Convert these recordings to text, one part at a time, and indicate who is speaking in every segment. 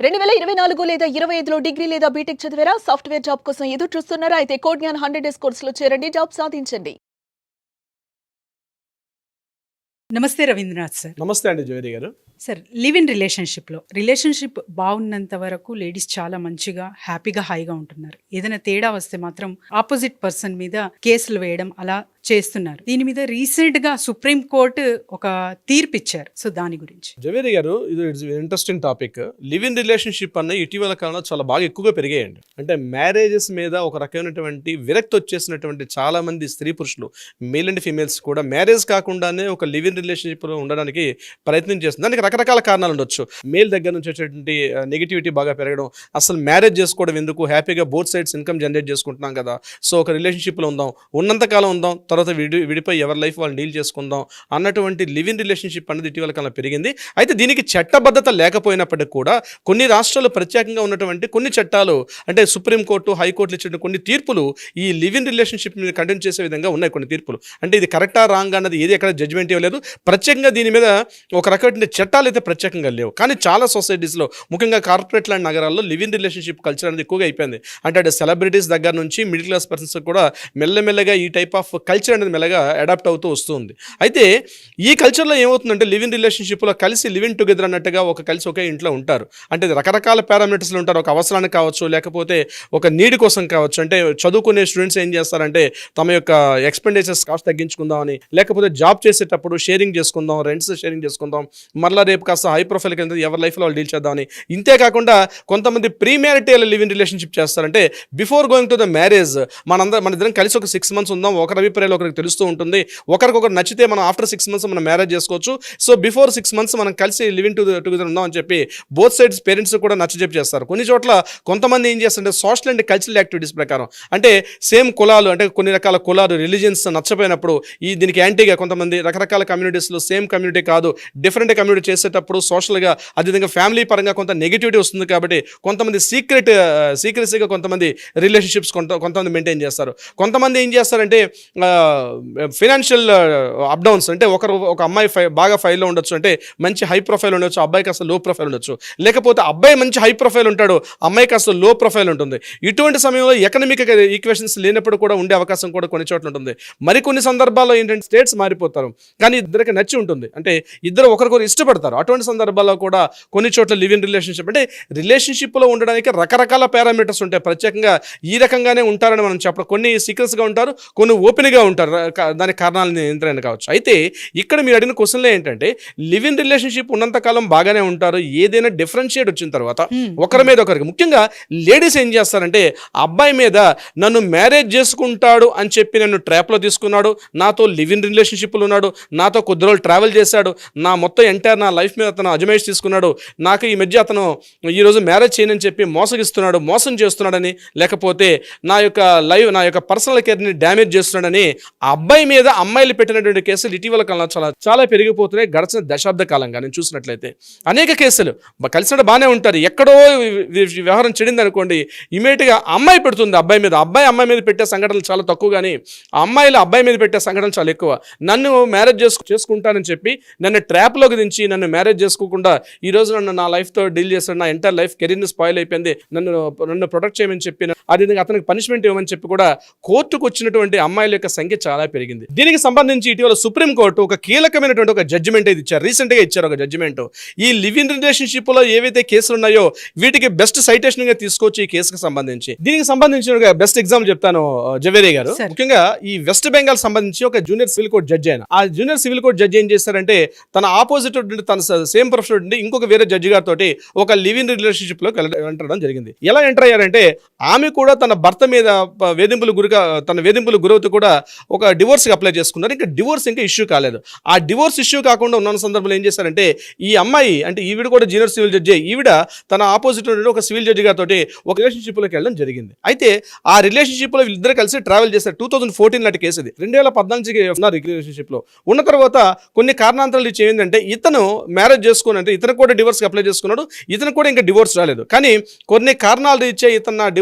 Speaker 1: 2024 లేదా 25లో డిగ్రీ లేదా బీటెక్ చదివారా? సాఫ్ట్‌వేర్ జాబ్ కోసం ఎదురు చూస్తున్నారా? అయితే కోడ్ జ్ఞాన్ 100 డేస్ కోర్సులో చేరండి. జాబ్ సాధించండి.
Speaker 2: నమస్తే రవీంద్రనాథ్ సార్.
Speaker 3: నమస్తే అండి జ్యోతి గారు.
Speaker 2: సార్, లివ్ ఇన్ రిలేషన్షిప్ బాగున్నంత వరకు లేడీస్ చాలా మంచిగా హ్యాపీగా హాయిగా ఉంటున్నారు. ఏదైనా తేడా వస్తే మాత్రం ఆపోజిట్ పర్సన్ మీద కేసులు వేయడం అలా చేస్తున్నారు. దీని మీద రీసెంట్ గా సుప్రీం కోర్టు ఒక తీర్పు ఇచ్చారు. సో దాని గురించి
Speaker 3: జవేరి గారు, ఇది interesting topic. Live in relationship అన్న ఇటీవల కాలంలో చాలా బాగా ఎక్కువగా పెరిగాయండి. అంటే మ్యారేజెస్ మీద ఒక రకమైనటువంటి విరక్తి వచ్చేసినటువంటి చాలా మంది స్త్రీ పురుషులు, మేల్ అండ్ ఫీమేల్స్ కూడా మ్యారేజ్ కాకుండానే ఒక లివ్ ఇన్ రిలేషన్షిప్ లో ఉండడానికి ప్రయత్నం చేస్తుంది. దానికి రకరకాల కారణాలు ఉండొచ్చు. మేల్ దగ్గర నుంచి వచ్చేటువంటి నెగిటివిటీ బాగా పెరగడం, అసలు మ్యారేజ్ చేసుకోవడం ఎందుకు, హ్యాపీగా బోత్ సైడ్స్ ఇన్కమ్ జనరేట్ చేసుకుంటున్నాం కదా, సో ఒక రిలేషన్షిప్లో ఉందాం, ఉన్నంతకాలం ఉందాం, తర్వాత విడిపోయి ఎవరి లైఫ్ వాళ్ళు డీల్ చేసుకుందాం అన్నటువంటి లివ్ ఇన్ రిలేషన్షిప్ అనేది ఇటీవల కాలంలో పెరిగింది. అయితే దీనికి చట్టబద్ధత లేకపోయినప్పటికీ కూడా కొన్ని రాష్ట్రాలు ప్రత్యేకంగా ఉన్నటువంటి కొన్ని చట్టాలు, అంటే సుప్రీంకోర్టు, హైకోర్టులు ఇచ్చిన కొన్ని తీర్పులు ఈ లివ్ ఇన్ రిలేషన్షిప్ మీద కంటిన్యూ చేసే విధంగా ఉన్నాయి కొన్ని తీర్పులు. అంటే ఇది కరెక్టా రాంగ్ అన్నది ఏది ఎక్కడ జడ్జిమెంట్ ఇవ్వలేదు. ప్రత్యేకంగా దీని మీద ఒక రకమైన చట్టాలు అయితే ప్రత్యేకంగా లేవు. కానీ చాలా సొసైటీస్లో, ముఖ్యంగా కార్పొరేట్ లాంటి నగరాల్లో లివ్ ఇన్ రిలేషన్షిప్ కల్చర్ అనేది ఎక్కువగా అయిపోయింది. అంటే సెలబ్రిటీస్ దగ్గర నుంచి మిడిల్ క్లాస్ పర్సన్స్ కూడా మెల్లమెల్లగా ఈ టైప్ ఆఫ్ కల్చర్ అనేది మెల్లగా అడాప్ట్ అవుతూ వస్తుంది. అయితే ఈ కల్చర్లో ఏమవుతుందంటే, లివ్ ఇన్ రిలేషన్షిప్లో కలిసి లివ్ ఇన్ టుగెదర్ అన్నట్టుగా కలిసి ఒకే ఇంట్లో ఉంటారు. అంటే రకరకాల పారామీటర్స్లో ఉంటారు. ఒక అవసరానికి కావచ్చు, లేకపోతే ఒక నీడ్ కోసం కావచ్చు. అంటే చదువుకునే స్టూడెంట్స్ ఏం చేస్తారంటే తమ యొక్క ఎక్స్పెండిచర్స్ కాస్ట్ తగ్గించుకుందామని, లేకపోతే జాబ్ చేసేటప్పుడు షేరింగ్ చేసుకుందాం, రెంట్స్ షేరింగ్ చేసుకుందాం, మరలా రేపు కాస్త హై ప్రొఫైల్కి వెళ్తే ఎవరి లైఫ్లో వాళ్ళు డీల్ చేద్దామని. ఇంతేకాకుండా కొంతమంది pre marital live in relationship చేస్తారంటే before going to the marriage మన ఇద్దరం కలిసి ఒక 6 months ఉందాం, ఒకరి అభిప్రాయాలు ఒకరికి తెలుస్తూ ఉంటుంది, ఒకరికొకరు నచ్చితే మనం ఆఫ్టర్ 6 months మనం మ్యారేజ్ చేసుకోవచ్చు, సో బిఫోర్ 6 months మనం కలిసి లివ్ ఇన్ టుగెదర్ ఉందాం అని చెప్పి బోత్ సైడ్స్ పేరెంట్స్ కూడా నచ్చజెప్పి చేస్తారు. కొన్ని చోట్ల కొంతమంది ఏం చేస్తారంటే సోషల్ అండ్ కల్చరల్ యాక్టివిటీస్ ప్రకారం, అంటే సేమ్ కులాలు, అంటే కొన్ని రకాల కులాలు, రిలీజియన్స్ నచ్చపోయినప్పుడు దీనికి యాంటీగా కొంతమంది రకరకాల కమ్యూనిటీస్లో సేమ్ కమ్యూనిటీ కాదు డిఫరెంట్ కమ్యూనిటీ చేసేటప్పుడు సోషల్గా అదేవిధంగా ఫ్యామిలీ పరంగా కొంత నెగిటివిటీ వస్తుంది. కాబట్టి కొంతమంది సీక్రెసీగా కొంతమంది రిలేషన్షిప్స్ కొంతమంది మెయింటైన్ చేస్తారు. కొంతమంది ఏం చేస్తారంటే ఫైనాన్షియల్ అప్డౌన్స్, అంటే ఒక అమ్మాయి బాగా ఫైల్లో ఉండొచ్చు, అంటే మంచి హై ప్రొఫైల్ ఉండొచ్చు, అబ్బాయికి అసలు లో ప్రొఫైల్ ఉండొచ్చు, లేకపోతే అబ్బాయి మంచి హై ప్రొఫైల్ ఉంటాడు, అమ్మాయికి అసలు లో ప్రొఫైల్ ఉంటుంది. ఇటువంటి సమయంలో ఎకనామిక్ ఈక్వేషన్స్ లేనప్పుడు కూడా ఉండే అవకాశం కూడా కొన్ని చోట్ల ఉంటుంది. మరికొన్ని సందర్భాల్లో ఏంటంటే స్టేట్స్ మారిపోతారు, కానీ ఇద్దరికి నచ్చి ఉంటుంది, అంటే ఇద్దరు ఒకరికొకరు ఇష్టపడతారు. అటువంటి సందర్భాల్లో కూడా కొన్ని చోట్ల లివ్ ఇన్ రిలేషన్షిప్, అంటే రిలేషన్షిప్లో ఉండడానికి రకరకాల పారామీటర్స్ ఉంటాయి. ప్రత్యేకంగా ఈ రకంగానే ఉంటారని మనం చెప్పడం, కొన్ని సీక్రెట్స్గా ఉంటారు, కొన్ని ఓపెన్గా ఉంటారు, దానికి కారణాలు ఎంతైనా కావచ్చు. అయితే ఇక్కడ మీరు అడిగిన క్వశ్చన్లో ఏంటంటే, లివ్ ఇన్ రిలేషన్షిప్ ఉన్నంతకాలం బాగానే ఉంటారు, ఏదైనా డిఫరెన్షియేట్ వచ్చిన తర్వాత ఒకరి మీద ఒకరికి, ముఖ్యంగా లేడీస్ ఏం చేస్తారంటే అబ్బాయి మీద నన్ను మ్యారేజ్ చేసుకుంటాడు అని చెప్పి నన్ను ట్రాప్లో తీసుకున్నాడు, నాతో లివ్ ఇన్ రిలేషన్షిప్లో ఉన్నాడు, నాతో కొద్ది రోజులు ట్రావెల్ చేశాడు, నా మొత్తం ఎంటైర్ నా లైఫ్ మీద అతను అజమాయిష్ తీసుకున్నాడు, నాకు ఈ మధ్య అతను ఈరోజు మ్యారేజ్ చేయనని చెప్పి మోసం చేస్తున్నాడని, లేకపోతే నా యొక్క పర్సనల్ కేర్ని డ్యామేజ్ చేస్తున్నాడని ఆ అబ్బాయి మీద అమ్మాయిలు పెట్టినటువంటి కేసులు ఇటీవల కాలంలో చాలా పెరిగిపోతున్నాయి. గడిచిన దశాబ్ద కాలంగా నేను చూసినట్లయితే అనేక కేసులు కలిసి బాగానే ఉంటారు, ఎక్కడో వ్యవహారం చెడింది అనుకోండి, ఇమీడియట్గా అమ్మాయి పెడుతుంది అబ్బాయి మీద. అమ్మాయి మీద పెట్టే సంఘటనలు చాలా తక్కువ, కానీ అమ్మాయిలు అబ్బాయి మీద పెట్టే సంఘటనలు చాలా ఎక్కువ. నన్ను మ్యారేజ్ చేసుకుంటానని చెప్పి నన్ను ట్రాప్లోకి దించి నన్ను మ్యారేజ్ చేసుకోకుండా ఈరోజు నన్ను నా లైఫ్తో డీల్ చేస్తాడు, నా ఎంటైర్ లైఫ్ కెరీర్ని స్పాయిల్ అయిపోయింది, నన్ను ప్రొటెక్ట్ చేయమని చెప్పి, అదేవిధంగా అతనికి పనిష్మెంట్ ఇవ్వమని చెప్పి కూడా కోర్టుకు వచ్చినటువంటి అమ్మాయిల యొక్క సంఖ్య చాలా పెరిగింది. దీనికి సంబంధించి ఇటీవల సుప్రీంకోర్టు ఒక కీలకమైనటువంటి ఒక జడ్జిమెంట్ అయితే ఇచ్చారు, రీసెంట్గా ఇచ్చారు ఒక జడ్జిమెంట్. ఈ లివ్ ఇన్ రిలేషన్షిప్లో ఏవైతే కేసులు ఉన్నాయో వీటికి బెస్ట్ సైటేషన్గా తీసుకోవచ్చు ఈ కేసుకు సంబంధించి. దీనికి సంబంధించిన బెస్ట్ ఎగ్జాంపుల్ చెప్తాను జవేరి గారు. ముఖ్యంగా ఈ వెస్ట్ బెంగాల్ సంబంధించి ఒక జూనియర్ సివిల్ కోర్ట్ జడ్జి అయిన ఆ జూనియర్ సివిల్ కోర్ట్ జడ్జి ఏం చేస్తారంటే, తన ఆపోజిట్ తన సేమ్ ప్రొఫెషన్ ఉండి ఇంకొక వేరే జడ్జి గారితో ఒక లివ్ ఇన్ రిలేషన్షిప్ లో ఎంటర్ జరిగింది. ఎలా ఎంటర్ అయ్యారంటే, ఆమె కూడా తన భర్త మీద వేధింపులు గురవుతూ కూడా ఒక డివోర్స్కి అప్లై చేసుకున్నారు. ఇంకా డివోర్స్ ఇంకా ఇష్యూ కాలేదు. ఆ డివోర్స్ ఇష్యూ కాకుండా ఉన్న సందర్భంలో ఏం చేశారంటే, ఈ అమ్మాయి అంటే ఈవిడ కూడా జూనియర్ సివిల్ జడ్జి, ఈవిడ తన ఆపోజిట్ ఒక సివిల్ జడ్జి గారితో ఒక రిలేషన్షిప్లోకి వెళ్ళడం జరిగింది. అయితే ఆ రిలేషన్షిప్లో వీళ్ళిద్దరు కలిసి ట్రావెల్ చేశారు. 2014 నాటి కేసు ఇది. 2014 ఉన్నారు రిలేషన్షిప్లో. ఉన్న తర్వాత కొన్ని కారణాంతరాలు ఏంటంటే, ఇతను మ్యారేజ్ చేసుకుని, అంటే ఇతను కూడా డివోర్స్కి అప్లై చేసుకున్నాడు, ఇతను కూడా ఇంకా డివోర్స్ రాలేదు, కానీ కొన్ని కారణాలు ఇచ్చే ఇతను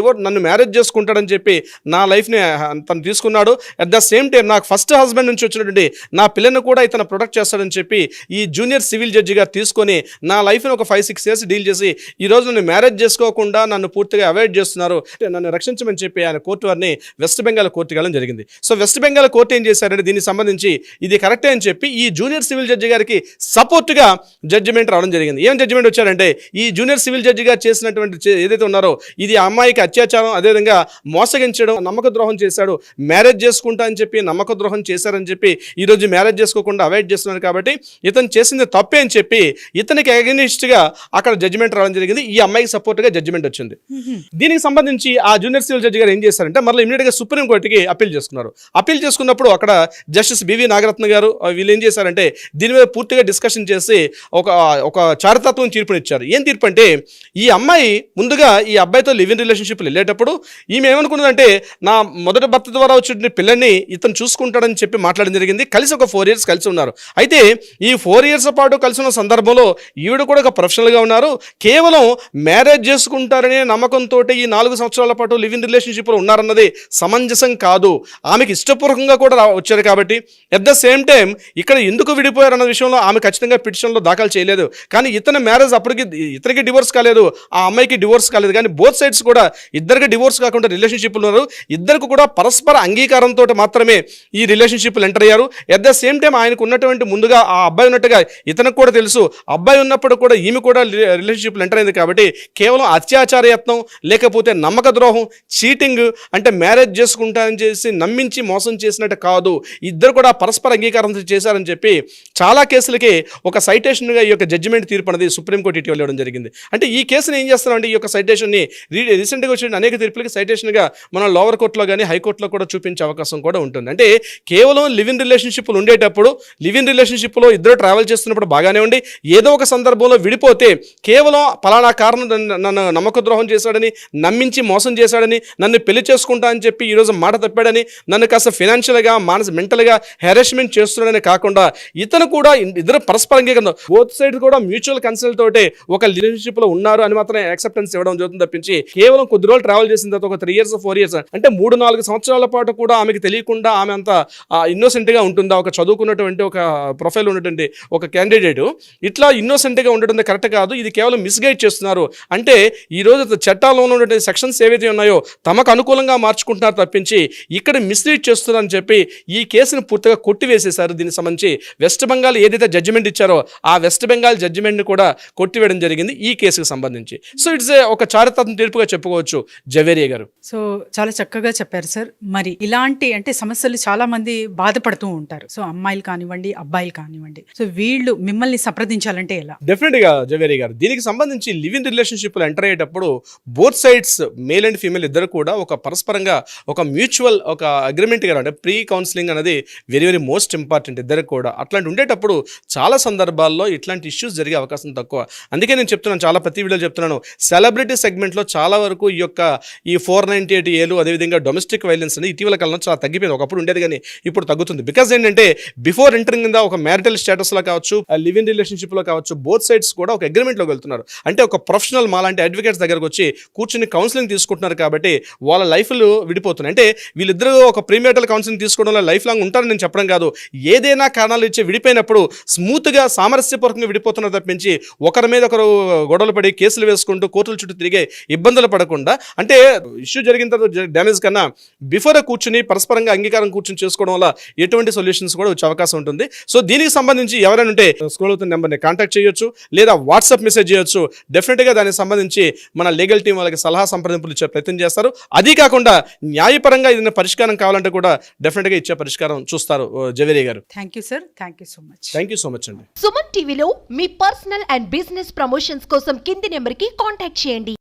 Speaker 3: నన్ను మ్యారేజ్ చేసుకుంటాడని చెప్పి నా లైఫ్ని తను తీసుకున్నాడు. అట్ ద సేమ్ టైం నాకు ఫస్ట్ హస్బెండ్ నుంచి వచ్చినటువంటి నా పిల్లని కూడా ఇతను ప్రొటెక్ట్ చేస్తాడని చెప్పి ఈ జూనియర్ సివిల్ జడ్జి గారు తీసుకొని నా లైఫ్ని ఒక 5-6 ఇయర్స్ డీల్ చేసి ఈ రోజు నన్ను మ్యారేజ్ చేసుకోకుండా నన్ను పూర్తిగా అవాయిడ్ చేస్తున్నారు, నన్ను రక్షించమని చెప్పి ఆయన కోర్టు వారిని వెస్ట్ బెంగాల్ కోర్టుకి వెళ్ళడం జరిగింది. సో వెస్ట్ బెంగాల్ కోర్టు ఏం చేశారంటే దీనికి సంబంధించి ఇది కరెక్టే అని చెప్పి ఈ జూనియర్ సివిల్ జడ్జి గారికి సపోర్ట్గా జడ్జిమెంట్ రావడం జరిగింది. ఏం జడ్జిమెంట్ వచ్చారంటే ఈ జూనియర్ సివిల్ జడ్జి గారు చేసినటువంటి ఏదైతే ఉన్నారో ఇది అమ్మాయికి అత్యాచారం, అదేవిధంగా మోసగించడం, నమ్మక ద్రోహం చేశాడు, మ్యారేజ్ చేసుకుంటా అని చెప్పి నమ్మక ద్రోహం చేశారని చెప్పి ఈరోజు మ్యారేజ్ చేసుకోకుండా అవాయిడ్ చేస్తున్నారు కాబట్టి ఇతను చేసింది తప్పే అని చెప్పి ఇతనికి అగెనిస్ట్గా అక్కడ జడ్జిమెంట్ రావడం జరిగింది. ఈ అమ్మాయికి సపోర్ట్గా జడ్జిమెంట్ వచ్చింది. దీనికి సంబంధించి ఆ జూనియర్ సివిల్ జడ్జి గారు ఏం చేశారంటే మళ్ళీ ఇమీడియట్గా సుప్రీం కోర్టుకి అప్పీల్ చేసుకున్నారు. అప్పీల్ చేసుకున్నప్పుడు అక్కడ జస్టిస్ బివి నాగరత్న గారు వీళ్ళు ఏం చేశారంటే దీని మీద పూర్తిగా డిస్కషన్ చేసి ఒక చారిత్రాత్మక తీర్పునిచ్చారు. ఏం తీర్పు అంటే ఈ అమ్మాయి ముందుగా ఈ అబ్బాయితో లివ్ ఇన్ రిలేషన్షిప్ వెళ్ళేటప్పుడు ఈమె ఏమనుకున్నదంటే నా మొదటి భర్త ద్వారా వచ్చిన పిల్లల్ని ఇతను చూసుకుంటాడని చెప్పి మాట్లాడడం జరిగింది. కలిసి ఒక 4 years కలిసి ఉన్నారు. అయితే ఈ 4 years పాటు కలిసి ఉన్న సందర్భంలో ఈవిడ కూడా ఒక ప్రొఫెషనల్గా ఉన్నారు. కేవలం మ్యారేజ్ చేసుకుంటారనే నమ్మకంతో ఈ 4 సంవత్సరాల పాటు లివ్ ఇన్ రిలేషన్షిప్లో ఉన్నారన్నది సమంజసం కాదు. ఆమెకి ఇష్టపూర్వకంగా కూడా వచ్చారు కాబట్టి ఎట్ ద సేమ్ టైం ఇక్కడ ఎందుకు విడిపోయారన్న విషయంలో ఆమె ఖచ్చితంగా పిటిషన్లో దాఖలు చేయలేదు. కానీ ఇతని మ్యారేజ్ అప్పటికి ఇతనికి డివోర్స్ కాలేదు, ఆ అమ్మాయికి డివోర్స్ కాలేదు. కానీ బోత్ సైడ్స్ కూడా ఇద్దరికి డివోర్స్ కాకుండా రిలేషన్షిప్లు ఉన్నారు. ఇద్దరికి కూడా పరస్పర అంగీకారంతో మాత్రమే ఈ రిలేషన్షిప్లు ఎంటర్ అయ్యారు. ఎట్ ద సేమ్ టైం ఆయనకు ఉన్నటువంటి ముందుగా ఆ అబ్బాయి ఉన్నట్టుగా ఇతనికి కూడా తెలుసు, అబ్బాయి ఉన్నప్పుడు కూడా ఈమె కూడా రిలేషన్షిప్లు ఎంటర్ అయింది కాబట్టి కేవలం అత్యాచార యత్నం లేకపోతే నమ్మక ద్రోహం, చీటింగ్ అంటే మ్యారేజ్ చేసుకుంటానని చేసి నమ్మించి మోసం చేసినట్టు కాదు, ఇద్దరు కూడా పరస్పర అంగీకారంతో చేశారని చెప్పి చాలా కేసులకి ఒక సైటేషన్గా ఈ యొక్క జడ్జిమెంట్ తీర్పు అనేది సుప్రీంకోర్టు ఇటీవల ఇవ్వడం జరిగింది. అంటే ఈ కేసుని ఏం చేస్తారంటే ఈ యొక్క సైటేషన్ని రీసెంట్గా వచ్చిన అనేక తీర్పులకి సైటేషన్గా మన లోవర్ కోర్టులో కానీ హైకోర్టులో కూడా చూపించే అవకాశం కూడా ఉంటుంది. అంటే కేవలం లివ్ ఇన్ రిలేషన్షిప్లు ఉండేటప్పుడు లివ్ ఇన్ రిలేషన్షిప్లో ఇద్దరు ట్రావెల్ చేస్తున్నప్పుడు బాగానే ఉండి ఏదో ఒక సందర్భంలో విడిపోతే కేవలం పలానా కారణం నన్ను నమ్మక ద్రోహం చేశాడని, నమ్మించి మోసం చేశాడని, నన్ను పెళ్లి చేసుకుంటా అని చెప్పి ఈరోజు మాట తప్పాడని, నన్ను కాస్త ఫైనాన్షియల్గా మెంటల్గా హెరాస్మెంట్ చేస్తున్నాడని కాకుండా ఇతను కూడా ఇద్దరు పరస్పర అంగీకారం బోత్ సైడ్ కూడా మ్యూచువల్ కన్సల్ట్ తోటే ఒక రిలేషన్షిప్లో ఉన్నారు అని మాత్రం యాక్సెప్టెన్స్ ఇవ్వడం జరుగుతుంది తప్పించి కేవలం కొద్ది రోజులు ట్రావెల్ చేసిన తర్వాత ఒక 3 years 4 years అంటే 3-4 సంవత్సరాల పాటు కూడా ఆమెకి తెలియకుండా ఆమె అంత ఇన్నోసెంట్గా ఉంటుందా? ఒక చదువుకున్నటువంటి ఒక ప్రొఫైల్ ఉన్నటువంటి ఒక క్యాండిడేట్ ఇట్లా ఇన్నోసెంట్గా ఉండడం కరెక్ట్ కాదు. ఇది కేవలం మిస్గైడ్ చేస్తున్నారు. అంటే ఈరోజు చట్టాల్లో ఉన్నటువంటి సెక్షన్స్ ఏవైతే ఉన్నాయో తమకు అనుకూలంగా మార్చుకుంటున్నారు తప్పించి ఇక్కడ మిస్లీడ్ చేస్తున్నారని చెప్పి ఈ కేసును పూర్తిగా కొట్టివేసేశారు. దీనికి సంబంధించి వెస్ట్ బెంగాల్ ఏదైతే జడ్జిమెంట్ ఇచ్చారో ఆ వెస్ట్ బెంగాల్ జడ్జిమెంట్ని కూడా కొట్టివేయడం జరిగింది ఈ కేసుకు సంబంధించి. సో ఇట్స్ ఒక చారిత్రాత్మక తీర్పుగా చెప్పుకోవచ్చు జవేరియా గారు.
Speaker 2: సో చాలా చక్కగా చెప్పారు సార్. మరి ఇలాంటి అంటే సమస్యలు చాలా మంది బాధపడుతూ ఉంటారు. సో అమ్మాయిలు కానివ్వండి, అబ్బాయిలు కానివ్వండి, సో వీళ్ళు మిమ్మల్ని సంప్రదించాలంటే ఎలా?
Speaker 3: డెఫినెట్గా జవేరియా గారు దీనికి సంబంధించి లివ్ ఇన్ రిలేషన్షిప్లో ఎంటర్ అయ్యేటప్పుడు both sides male and female ఇద్దరు కూడా ఒక పరస్పరంగా ఒక మ్యూచువల్ ఒక అగ్రిమెంట్ గా అంటే ప్రీ కౌన్సిలింగ్ అనేది వెరీ వెరీ మోస్ట్ ఇంపార్టెంట్ ఇద్దరికి కూడా. అట్లాంటి ఉండేటప్పుడు చాలా సందర్భాల్లో ఇట్లాంటి ఇష్యూస్ జరిగే అవకాశం తక్కువ. అందుకే నేను చెప్తున్నాను, చాలా ప్రతి వీడియోలో చెప్తున్నాను, సెలబ్రిటీ సెగ్మెంట్లో చాలా వరకు ఈ యొక్క ఈ 498A అదేవిధంగా డొమెస్టిక్ వైలెన్స్ అనేది ఇటీవల కాలంలో చాలా తగ్గిపోయింది. ఒకప్పుడు ఉండేది కానీ ఇప్పుడు తగ్గుతుంది. బికాజ్ ఏంటంటే బిఫోర్ ఎంటరింగ్ కింద ఒక మ్యారిటల్ స్టేటస్లో కావచ్చు, లివ్ ఇన్ రిలేషన్షిప్లో కావచ్చు, బోత్ సైడ్స్ కూడా ఒక అగ్రిమెంట్లోకి వెళ్తున్నారు. అంటే ఒక ప్రొఫెషనల్ మాలాంటి అడ్వకేట్స్ దగ్గరకు వచ్చి కూర్చుని కౌన్సిలింగ్ తీసుకుంటున్నారు కాబట్టి వాళ్ళ లైఫ్లు విడిపోతున్నాయి. అంటే వీళ్ళిద్దరూ ఒక ప్రీమేటల్ కౌన్సిలింగ్ తీసుకోవడం వల్ల లైఫ్ లాంగ్ ఉంటారని నేను చెప్పడం కాదు. ఏదైనా కారణాలు ఇచ్చి విడిపోయినప్పుడు స్మూత్గా సామరస్యపూర్వకంగా విడిపోతున్నారు తప్పించి ఒకరి మీద ఒకరు గొడవలు పడి కేసులు వేసుకుంటూ కోర్టుల చుట్టూ తిరిగే ఇబ్బందులు పడకుండా, అంటే ఇష్యూ జరిగిన తర్వాత డ్యామేజ్ కన్నా బిఫోర్ కూర్చుని పరస్పరంగా అంగీకారం కూర్చుని చేసుకోవడం వల్ల ఎటువంటి సొల్యూషన్స్ కూడా వచ్చే అవకాశం ఉంటుంది. సో దీనికి సంబంధించి ఎవరైనా ఉంటే స్క్రోల్ అవుతున్న నెంబర్ని కాంటాక్ట్ చేయొచ్చు లేదా వాట్సాప్ మెసేజ్ చేయొచ్చు. డెఫినెట్గా దానికి సంబంధించి మన లీగల్ టీం వాళ్ళకి సలహా సంప్రదింపులు ఇచ్చే ప్రయత్నం చేస్తారు. అది కాకుండా న్యాయపరంగా ఏదైనా పరిష్కారం కావాలంటే కూడా డెఫినెట్గా ఇచ్చే పరిష్కారం చూస్తారు జవేరియా గారు.
Speaker 2: Thank you sir. Thank you so much.
Speaker 3: Thank you so much అండి.
Speaker 4: సుమన్ టీవీలో మీ పర్సనల్ అండ్ బిజినెస్ ప్రమోషన్స్ కోసం కింది నెంబర్కి కాంటాక్ట్ చేయండి.